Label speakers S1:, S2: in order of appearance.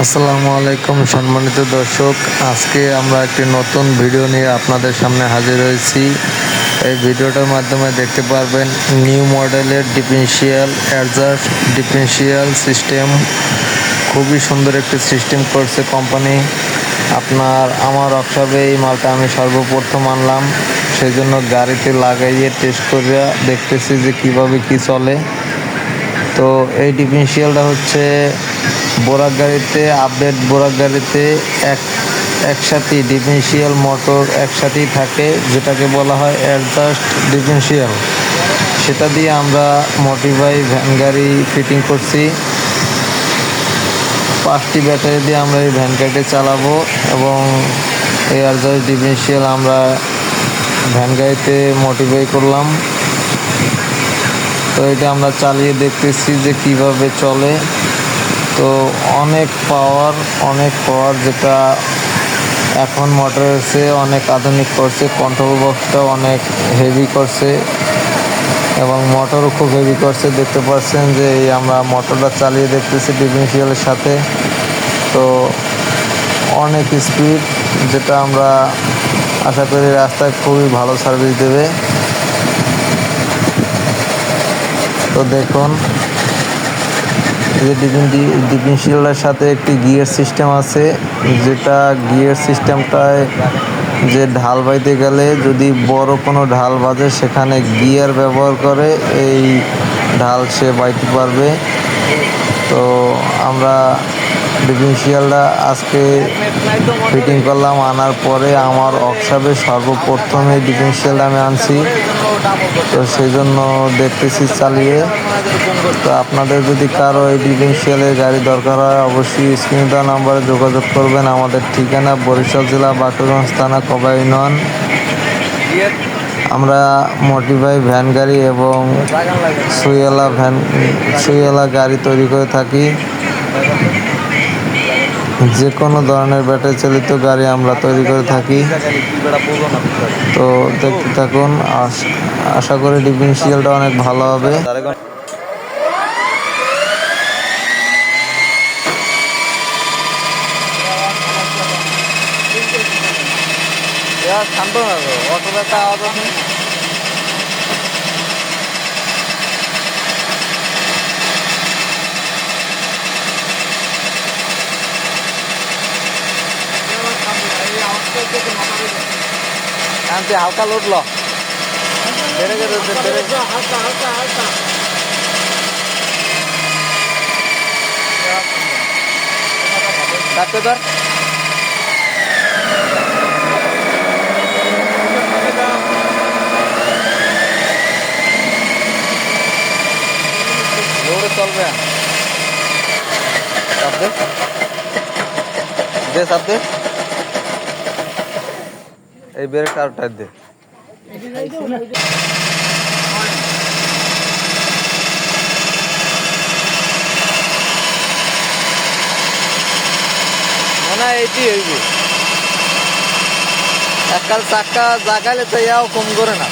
S1: আসসালামু আলাইকুম সম্মানিত দর্শক, আজকে আমরা একটি নতুন ভিডিও নিয়ে আপনাদের সামনে হাজির হয়েছি। এই ভিডিওটার মাধ্যমে দেখতে পারবেন নিউ মডেলের ডিফারেন্সিয়াল অ্যাডজাস্ট ডিফারেন্সিয়াল সিস্টেম। খুবই সুন্দর একটি সিস্টেম করছে কোম্পানি। আমার ওয়ার্কশপে এই মালটা আমি সর্বপ্রথম আনলাম, সেই জন্য গাড়িতে লাগাইয়ে টেস্ট করে দেখতেছি যে কিভাবে কি চলে। তো এই ডিফারেন্সিয়ালটা হচ্ছে বোরাক গাড়িতে, আপডেট বোরাক গাড়িতে একসাথে ডিফারেন্সিয়াল মোটর একসাথেই থাকে, যেটাকে বলা হয় অ্যাডজাস্ট ডিফারেন্সিয়াল। সেটা দিয়ে আমরা মডিফাই ভ্যান গাড়ি ফিটিং করছি। 5টি ব্যাটারি দিয়ে আমরা এই ভ্যান গাড়িটি চালাবো এবং এই অ্যাডজাস্ট ডিফারেন্সিয়াল আমরা ভ্যান গাড়িতে মডিফাই করলাম। তো এটা আমরা চালিয়ে দেখতেছি যে কিভাবে চলে। তো অনেক পাওয়ার যেটা এখন মোটরের চেয়ে অনেক আধুনিক করছে। কন্ট্রোল বক্সটা অনেক হেভি করছে এবং মোটরও খুব হেভি করছে। দেখতে পাচ্ছেন যে আমরা মোটরটা চালিয়ে দেখতেছি ডিফারেন্সিয়ালের সাথে। তো অনেক স্পিড, যেটা আমরা আশা করি রাস্তায় খুবই ভালো সার্ভিস দেবে। তো দেখুন, এই ডিফারেন্সিয়ালের সাথে একটি গিয়ার সিস্টেম আছে, যেটা গিয়ার সিস্টেমটায় যে ঢাল বাইতে গেলে যদি বড় কোনো ঢাল বাজে, সেখানে গিয়ার ব্যবহার করে এই ঢাল সে বাইতে পারবে। তো আমরা ডিফারেন্সিয়ালটা আজকে ফিটিং করলাম। আনার পরে আমার ওয়ার্কশপে সর্বপ্রথম এই ডিফারেন্সিয়ালটা আমি আনছি, তো সেই জন্য দেখতেছি চালিয়ে। তো আপনাদের যদি কারো এই ডিফারেন্সিয়ালের গাড়ি দরকার হয়, অবশ্যই স্ক্রিনে দেওয়া নাম্বারে যোগাযোগ করবেন। আমাদের ঠিকানা বরিশাল জেলা বাকেরগঞ্জ থানা কবাই ইউনিয়ন। আমরা মডিফাই ভ্যান গাড়ি এবং সুইওয়ালা গাড়ি তৈরি করে থাকি। যে কোনো ধরনের ব্যাটারি চালিত গাড়ি আমরা তৈরি করে থাকি। তো দেখতে থাকুন, আশা করি ডিফারেন্সিয়ালটা অনেক ভালো হবে। হালকা লোড ল ধর চলবে এই ব্রেকটা আর টাইট দে। মনে হয় এটি হইবে, এককাল চাক্কা জাগালে তো ইয়াও কম করে না।